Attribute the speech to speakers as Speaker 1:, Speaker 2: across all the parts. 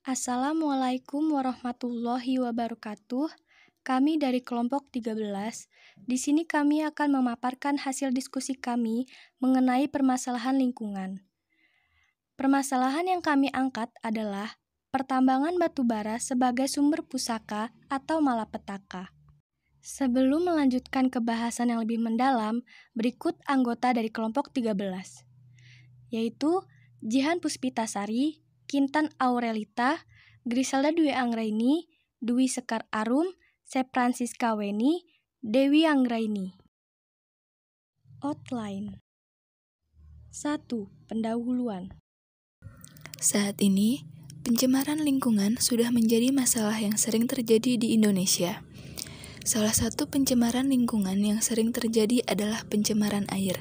Speaker 1: Assalamualaikum warahmatullahi wabarakatuh. Kami dari kelompok 13. Di sini kami akan memaparkan hasil diskusi kami mengenai permasalahan lingkungan. Permasalahan yang kami angkat adalah pertambangan batu bara sebagai sumber pusaka atau malapetaka. Sebelum melanjutkan ke bahasan yang lebih mendalam, berikut anggota dari kelompok 13, yaitu Jihan Puspitasari, Kintan Aurelita, Griselda Dwi Anggraini, Dwi Sekar Arum, Sep Francisca Weni, Dewi Anggraini. Outline 1. Pendahuluan.
Speaker 2: Saat ini, pencemaran lingkungan sudah menjadi masalah yang sering terjadi di Indonesia. Salah satu pencemaran lingkungan yang sering terjadi adalah pencemaran air,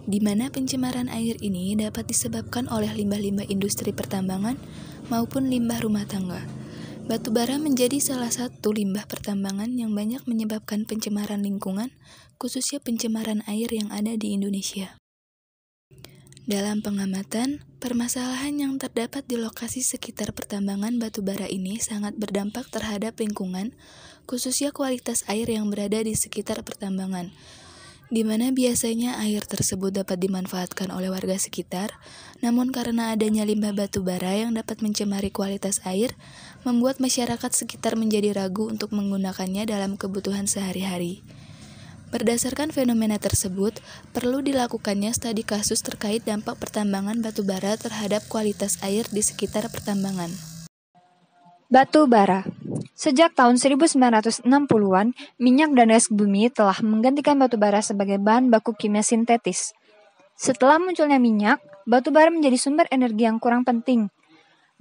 Speaker 2: di mana pencemaran air ini dapat disebabkan oleh limbah-limbah industri pertambangan maupun limbah rumah tangga. Batu bara menjadi salah satu limbah pertambangan yang banyak menyebabkan pencemaran lingkungan, khususnya pencemaran air yang ada di Indonesia. Dalam pengamatan, permasalahan yang terdapat di lokasi sekitar pertambangan batu bara ini sangat berdampak terhadap lingkungan, khususnya kualitas air yang berada di sekitar pertambangan, di mana biasanya air tersebut dapat dimanfaatkan oleh warga sekitar, namun karena adanya limbah batu bara yang dapat mencemari kualitas air, membuat masyarakat sekitar menjadi ragu untuk menggunakannya dalam kebutuhan sehari-hari. Berdasarkan fenomena tersebut, perlu dilakukannya studi kasus terkait dampak pertambangan batu bara terhadap kualitas air di sekitar pertambangan.
Speaker 3: Batu bara. Sejak tahun 1960-an, minyak dan gas bumi telah menggantikan batu bara sebagai bahan baku kimia sintetis. Setelah munculnya minyak, batu bara menjadi sumber energi yang kurang penting.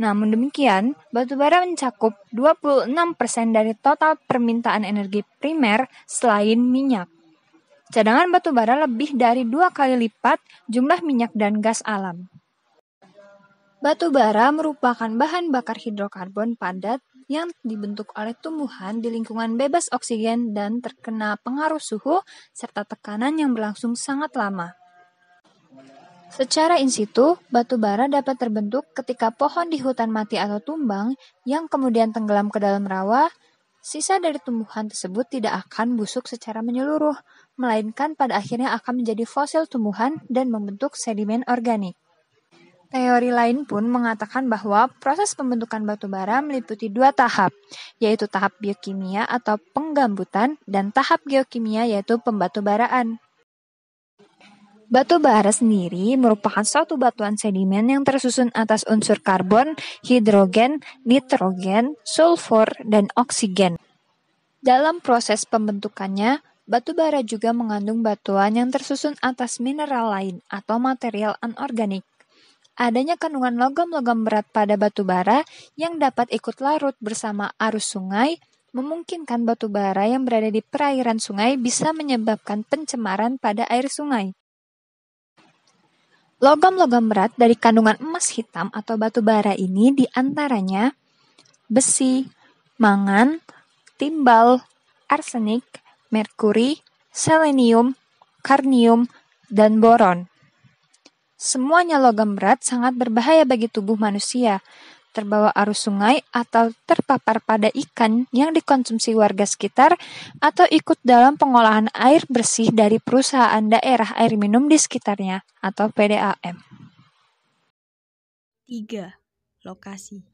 Speaker 3: Namun demikian, batu bara mencakup 26% dari total permintaan energi primer selain minyak. Cadangan batu bara lebih dari 2 kali lipat jumlah minyak dan gas alam. Batu bara merupakan bahan bakar hidrokarbon padat yang dibentuk oleh tumbuhan di lingkungan bebas oksigen dan terkena pengaruh suhu serta tekanan yang berlangsung sangat lama. Secara in situ, batu bara dapat terbentuk ketika pohon di hutan mati atau tumbang yang kemudian tenggelam ke dalam rawa. Sisa dari tumbuhan tersebut tidak akan busuk secara menyeluruh, melainkan pada akhirnya akan menjadi fosil tumbuhan dan membentuk sedimen organik. Teori lain pun mengatakan bahwa proses pembentukan batu bara meliputi 2 tahap, yaitu tahap biokimia atau penggambutan dan tahap geokimia yaitu pembatubaraan. Batu bara sendiri merupakan suatu batuan sedimen yang tersusun atas unsur karbon, hidrogen, nitrogen, sulfur, dan oksigen. Dalam proses pembentukannya, batu bara juga mengandung batuan yang tersusun atas mineral lain atau material anorganik. Adanya kandungan logam-logam berat pada batu bara yang dapat ikut larut bersama arus sungai, memungkinkan batu bara yang berada di perairan sungai bisa menyebabkan pencemaran pada air sungai. Logam-logam berat dari kandungan emas hitam atau batu bara ini diantaranya besi, mangan, timbal, arsenik, merkuri, selenium, karnium, dan boron. Semuanya logam berat sangat berbahaya bagi tubuh manusia, terbawa arus sungai atau terpapar pada ikan yang dikonsumsi warga sekitar atau ikut dalam pengolahan air bersih dari perusahaan daerah air minum di sekitarnya atau PDAM.
Speaker 1: 3. Lokasi.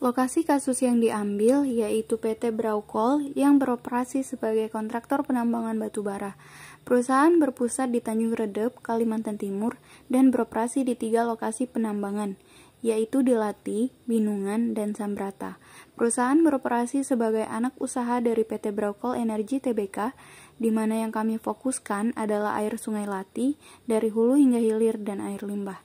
Speaker 4: Lokasi kasus yang diambil yaitu PT Braukol yang beroperasi sebagai kontraktor penambangan batu bara. Perusahaan berpusat di Tanjung Redep, Kalimantan Timur, dan beroperasi di 3 lokasi penambangan, yaitu di Lati, Binungan, dan Sambrata. Perusahaan beroperasi sebagai anak usaha dari PT Braukol Energi Tbk, di mana yang kami fokuskan adalah air sungai Lati, dari hulu hingga hilir dan air limbah.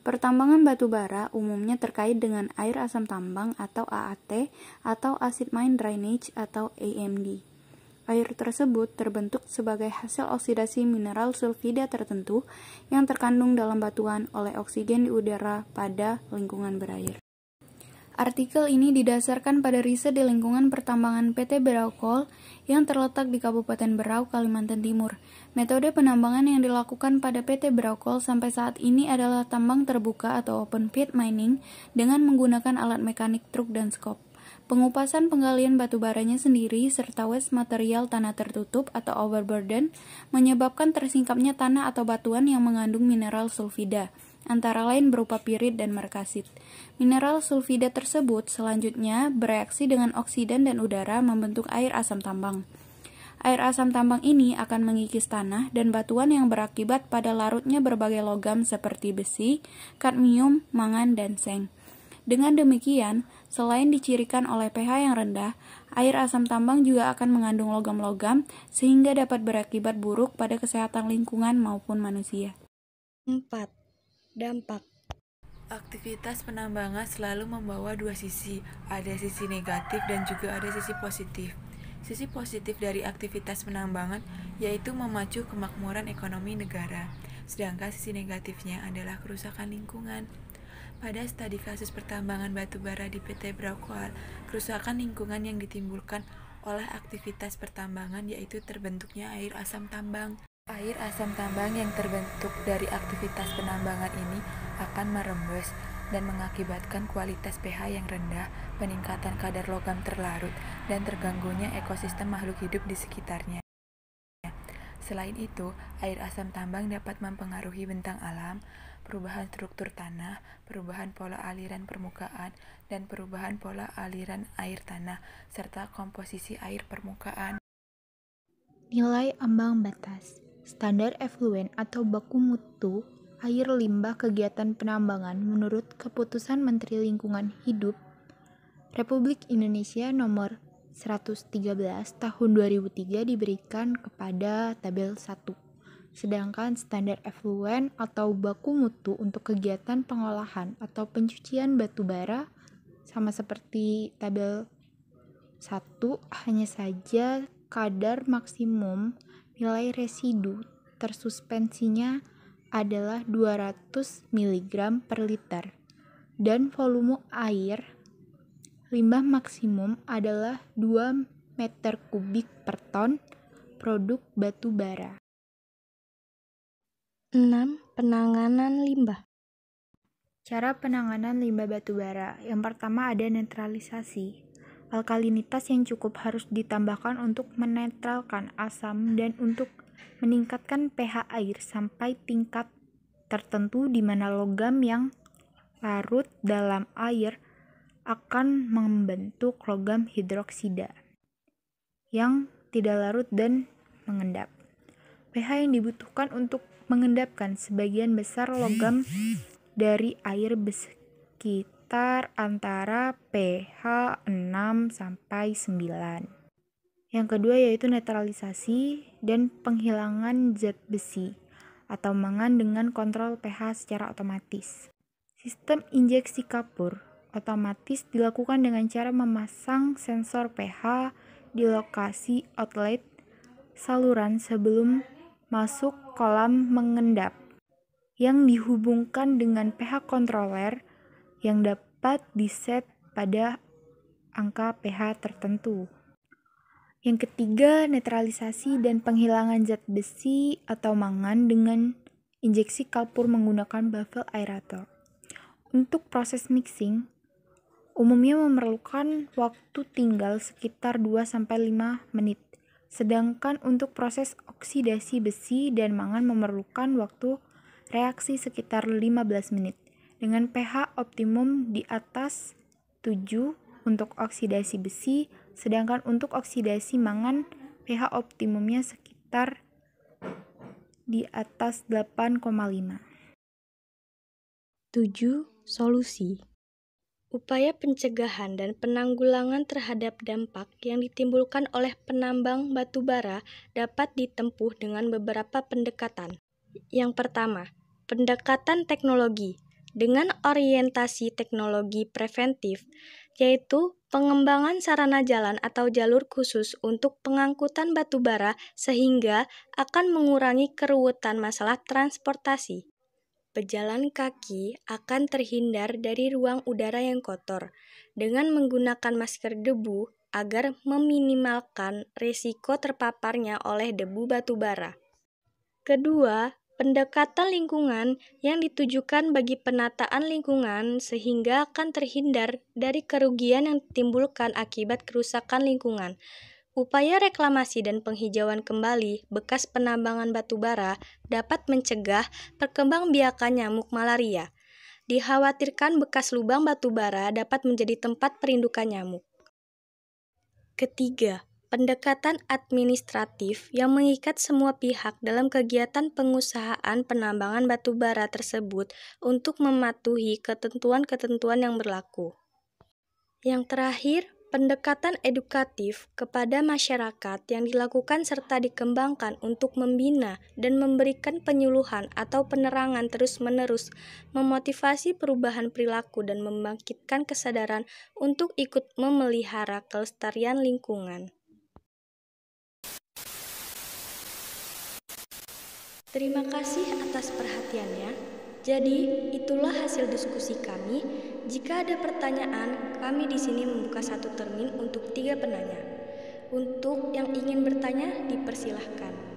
Speaker 4: Pertambangan batu bara umumnya terkait dengan air asam tambang atau AAT atau Acid Mine Drainage atau AMD. Air tersebut terbentuk sebagai hasil oksidasi mineral sulfida tertentu yang terkandung dalam batuan oleh oksigen di udara pada lingkungan berair. Artikel ini didasarkan pada riset di lingkungan pertambangan PT Berau Coal yang terletak di Kabupaten Berau, Kalimantan Timur. Metode penambangan yang dilakukan pada PT Berau Coal sampai saat ini adalah tambang terbuka atau open pit mining dengan menggunakan alat mekanik truk dan skop. Pengupasan penggalian batu baranya sendiri serta waste material tanah tertutup atau overburden menyebabkan tersingkapnya tanah atau batuan yang mengandung mineral sulfida, antara lain berupa pirit dan markasit. Mineral sulfida tersebut selanjutnya bereaksi dengan oksidan dan udara membentuk air asam tambang. Air asam tambang ini akan mengikis tanah dan batuan yang berakibat pada larutnya berbagai logam seperti besi, kadmium, mangan, dan seng. Dengan demikian, selain dicirikan oleh pH yang rendah, air asam tambang juga akan mengandung logam-logam sehingga dapat berakibat buruk pada kesehatan lingkungan maupun manusia.
Speaker 1: 4. Dampak.
Speaker 2: Aktivitas penambangan selalu membawa dua sisi, ada sisi negatif dan juga ada sisi positif. Sisi positif dari aktivitas penambangan yaitu memacu kemakmuran ekonomi negara, sedangkan sisi negatifnya adalah kerusakan lingkungan. Pada studi kasus pertambangan batu bara di PT Berau Coal, kerusakan lingkungan yang ditimbulkan oleh aktivitas pertambangan yaitu terbentuknya air asam tambang. Air asam tambang yang terbentuk dari aktivitas penambangan ini akan merembes dan mengakibatkan kualitas pH yang rendah, peningkatan kadar logam terlarut, dan terganggunya ekosistem makhluk hidup di sekitarnya. Selain itu, air asam tambang dapat mempengaruhi bentang alam, perubahan struktur tanah, perubahan pola aliran permukaan, dan perubahan pola aliran air tanah, serta komposisi air permukaan.
Speaker 5: Nilai ambang batas. Standar efluen atau baku mutu air limbah kegiatan penambangan menurut Keputusan Menteri Lingkungan Hidup Republik Indonesia Nomor 113 Tahun 2003 diberikan kepada tabel 1. Sedangkan standar efluen atau baku mutu untuk kegiatan pengolahan atau pencucian batu bara sama seperti tabel 1, hanya saja kadar maksimum nilai residu tersuspensinya adalah 200 mg per liter dan volume air limbah maksimum adalah 2 meter kubik per ton produk batu bara.
Speaker 1: 6. Penanganan limbah.
Speaker 5: Cara penanganan limbah batu bara. Yang pertama ada netralisasi. Alkalinitas yang cukup harus ditambahkan untuk menetralkan asam dan untuk meningkatkan pH air sampai tingkat tertentu di mana logam yang larut dalam air akan membentuk logam hidroksida yang tidak larut dan mengendap. pH yang dibutuhkan untuk mengendapkan sebagian besar logam dari air sekitar antara pH 6 sampai 9. Yang kedua yaitu netralisasi dan penghilangan zat besi atau mangan dengan kontrol pH secara otomatis. Sistem injeksi kapur otomatis dilakukan dengan cara memasang sensor pH di lokasi outlet saluran sebelum masuk kolam mengendap yang dihubungkan dengan pH controller yang dapat diset pada angka pH tertentu. Yang ketiga, netralisasi dan penghilangan zat besi atau mangan dengan injeksi kapur menggunakan baffle aerator. Untuk proses mixing, umumnya memerlukan waktu tinggal sekitar 2-5 menit. Sedangkan untuk proses oksidasi besi dan mangan memerlukan waktu reaksi sekitar 15 menit dengan pH optimum di atas 7 untuk oksidasi besi, sedangkan untuk oksidasi mangan pH optimumnya sekitar di atas 8,5.
Speaker 1: 7. Solusi. Upaya pencegahan dan penanggulangan terhadap dampak yang ditimbulkan oleh penambang batu bara dapat ditempuh dengan beberapa pendekatan. Yang pertama, pendekatan teknologi dengan orientasi teknologi preventif, yaitu pengembangan sarana jalan atau jalur khusus untuk pengangkutan batu bara sehingga akan mengurangi keruwetan masalah transportasi. pejalan kaki akan terhindar dari ruang udara yang kotor dengan menggunakan masker debu agar meminimalkan risiko terpaparnya oleh debu batubara. Kedua, pendekatan lingkungan yang ditujukan bagi penataan lingkungan sehingga akan terhindar dari kerugian yang ditimbulkan akibat kerusakan lingkungan. Upaya reklamasi dan penghijauan kembali bekas penambangan batubara dapat mencegah perkembangbiakan nyamuk malaria. Dikhawatirkan bekas lubang batubara dapat menjadi tempat perindukan nyamuk. Ketiga, pendekatan administratif yang mengikat semua pihak dalam kegiatan pengusahaan penambangan batubara tersebut untuk mematuhi ketentuan-ketentuan yang berlaku. Yang terakhir, pendekatan edukatif kepada masyarakat yang dilakukan serta dikembangkan untuk membina dan memberikan penyuluhan atau penerangan terus-menerus, memotivasi perubahan perilaku dan membangkitkan kesadaran untuk ikut memelihara kelestarian lingkungan. Terima kasih atas perhatiannya. Jadi, itulah hasil diskusi kami. Jika ada pertanyaan, kami di sini membuka satu termin untuk 3 penanya. Untuk yang ingin bertanya, dipersilahkan.